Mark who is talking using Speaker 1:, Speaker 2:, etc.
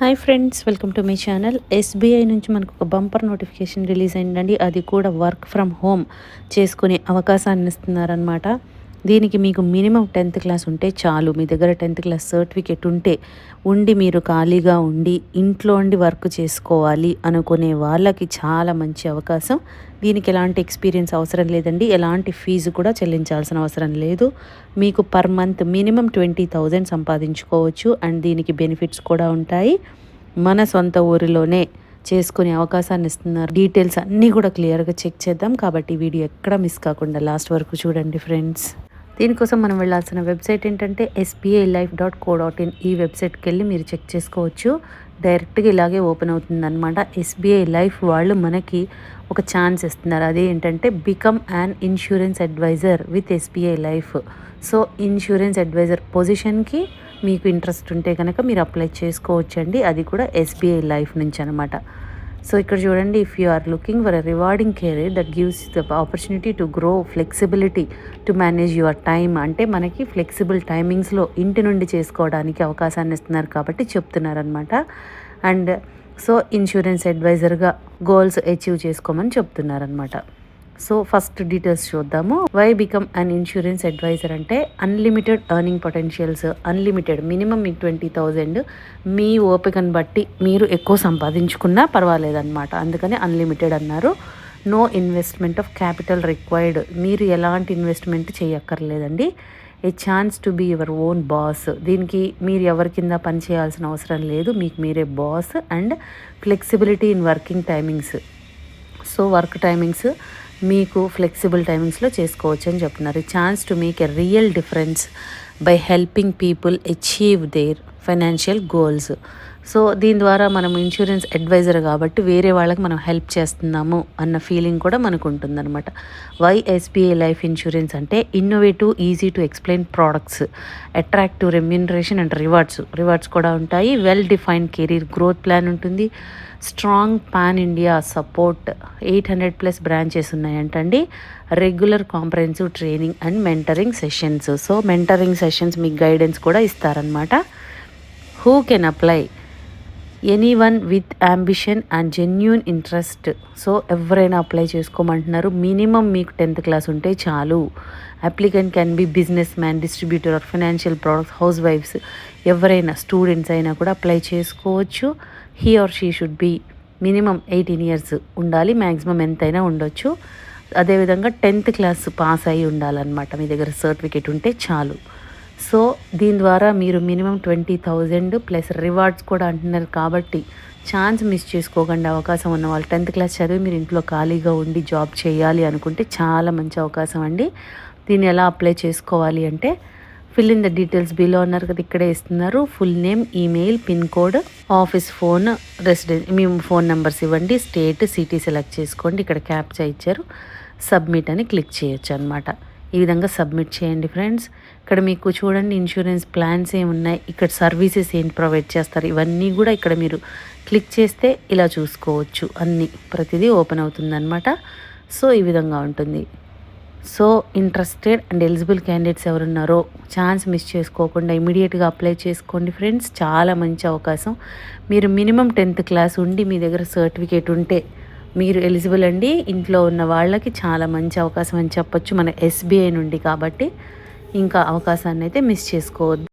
Speaker 1: Hi friends, welcome to my channel. SBI నుంచి మనకు ఒక బంపర్ నోటిఫికేషన్ రిలీజ్ అయిందండి. అది కూడా వర్క్ ఫ్రమ్ హోమ్ చేసుకునే అవకాశాన్ని ఇస్తున్నారనమాట. దీనికి మీకు మినిమం 10th క్లాస్ ఉంటే చాలు. మీ దగ్గర 10th క్లాస్ సర్టిఫికేట్ ఉండి మీరు ఖాళీగా ఉండి ఇంట్లో ఉండి వర్క్ చేసుకోవాలి అనుకునే వాళ్ళకి చాలా మంచి అవకాశం. దీనికి ఎలాంటి ఎక్స్పీరియన్స్ అవసరం లేదండి. ఎలాంటి ఫీజు కూడా చెల్లించాల్సిన అవసరం లేదు. మీకు పర్ మంత్ మినిమం 20,000 సంపాదించుకోవచ్చు. అండ్ దీనికి బెనిఫిట్స్ కూడా ఉంటాయి. మన సొంత ఊరిలోనే చేసుకునే అవకాశాన్ని ఇస్తున్నారు. డీటెయిల్స్ అన్నీ కూడా క్లియర్గా చెక్ చేద్దాం. కాబట్టి వీడియో ఎక్కడ మిస్ కాకుండా లాస్ట్ వరకు చూడండి ఫ్రెండ్స్. దీనికోసం మనం వెళ్ళాల్సిన వెబ్సైట్ ఏంటంటే sbilife.co.in. ఈ వెబ్సైట్కి వెళ్ళి మీరు చెక్ చేసుకోవచ్చు. డైరెక్ట్గా ఇలాగే ఓపెన్ అవుతుందన్నమాట. ఎస్బీఐ లైఫ్ వాళ్ళు మనకి ఒక ఛాన్స్ ఇస్తున్నారు. అదే ఏంటంటే become an insurance advisor with SBI life. So insurance advisor పొజిషన్కి మీకు ఇంట్రెస్ట్ ఉంటే కనుక మీరు అప్లై చేసుకోవచ్చండి. అది కూడా ఎస్బీఐ లైఫ్ నుంచి అనమాట. సో ఇక్కడ చూడండి, if you are looking for a rewarding career that gives the opportunity to grow, flexibility to manage your time. అంటే మనకి ఫ్లెక్సిబుల్ టైమింగ్స్లో ఇంటి నుండి చేసుకోవడానికి అవకాశాన్ని ఇస్తున్నారు కాబట్టి చెప్తున్నారనమాట. అండ్ సో ఇన్సూరెన్స్ అడ్వైజర్గా గోల్స్ అచీవ్ చేసుకోమని చెప్తున్నారనమాట. సో ఫస్ట్ డీటెయిల్స్ చూద్దాము. Why become an insurance advisor అంటే unlimited earning potentials. Unlimited minimum మీకు 20,000. మీ ఓపికను బట్టి మీరు ఎక్కువ సంపాదించుకున్నా పర్వాలేదన్నమాట. అందుకని అన్లిమిటెడ్ అన్నారు. No investment of capital required. మీరు ఎలాంటి ఇన్వెస్ట్మెంట్ చేయక్కర్లేదండి. A chance to be your own boss. దీనికి మీరు ఎవరి కింద పని చేయాల్సిన అవసరం లేదు. మీకు మీరే boss. And flexibility in working timings. So work timings మీకు ఫ్లెక్సిబుల్ టైమింగ్స్లో చేసుకోవచ్చు అని చెప్తున్నారు. Chance to make a real difference by helping people achieve there financial goals. So దీని ద్వారా మనం ఇన్సూరెన్స్ అడ్వైజర్ కాబట్టి వేరే వాళ్ళకి మనం హెల్ప్ చేస్తున్నాము అన్న ఫీలింగ్ కూడా మనకు ఉంటుందన్నమాట. వై ఎస్బీఐ లైఫ్ ఇన్సూరెన్స్ అంటే innovative, easy to explain products, attractive remuneration and rewards కూడా ఉంటాయి. Well defined career growth plan ఉంటుంది. Strong pan India support. 800+ branches ఉన్నాయంటండి. Regular comprehensive training and mentoring sessions. So mentoring sessions మీకు guidance కూడా ఇస్తారనమాట. Who can apply? Anyone with ambition and genuine interest. So ఎవరైనా apply చేసుకోమంటున్నారు. Minimum మీకు 10th class ఉంటే చాలు. Applicant can be business man, distributor or financial products, house wives, ఎవరైనా students అయినా కూడా అప్లై చేసుకోవచ్చు. He or she should be minimum 18 years ఉండాలి. మ్యాక్సిమం ఎంతైనా ఉండొచ్చు. అదేవిధంగా 10th క్లాస్ పాస్ అయి ఉండాలన్నమాట. మీ దగ్గర సర్టిఫికేట్ ఉంటే చాలు. సో దీని ద్వారా మీరు మినిమం 20,000 ప్లస్ రివార్డ్స్ కూడా అంటున్నారు కాబట్టి ఛాన్స్ మిస్ చేసుకోకండి. అవకాశం ఉన్న వాళ్ళు 10th క్లాస్ చదివి మీరు ఇంట్లో ఖాళీగా ఉండి జాబ్ చేయాలి అనుకుంటే చాలా మంచి అవకాశం అండి. దీన్ని ఎలా అప్లై చేసుకోవాలి అంటే fill in the details below అన్నారు కదా, ఇక్కడే ఇస్తున్నారు. Full name, email, pin code, office phone, residence, మీ ఫోన్ నెంబర్స్ ఇవ్వండి. స్టేట్, సిటీ సెలెక్ట్ చేసుకోండి. ఇక్కడ క్యాప్చా ఇచ్చారు. సబ్మిట్ అని క్లిక్ చేయొచ్చు అనమాట. ఈ విధంగా సబ్మిట్ చేయండి ఫ్రెండ్స్. ఇక్కడ మీకు చూడండి ఇన్సూరెన్స్ ప్లాన్స్ ఏమున్నాయి, ఇక్కడ సర్వీసెస్ ఏంటి ప్రొవైడ్ చేస్తారు, ఇవన్నీ కూడా ఇక్కడ మీరు క్లిక్ చేస్తే ఇలా చూసుకోవచ్చు. అన్నీ ప్రతిదీ ఓపెన్ అవుతుందన్నమాట. సో ఈ విధంగా ఉంటుంది. So interested and eligible candidates ఎవరున్నారో ఛాన్స్ మిస్ చేసుకోకుండా ఇమీడియట్గా అప్లై చేసుకోండి ఫ్రెండ్స్. చాలా మంచి అవకాశం. మీరు మినిమం 10th క్లాస్ ఉండి మీ దగ్గర సర్టిఫికేట్ ఉంటే మీరు ఎలిజిబుల్ అండి. ఇంట్లో ఉన్న వాళ్ళకి చాలా మంచి అవకాశం అని చెప్పొచ్చు మన ఎస్బీఐ నుండి. కాబట్టి ఇంకా అవకాశాన్ని అయితే మిస్ చేసుకోవద్దు.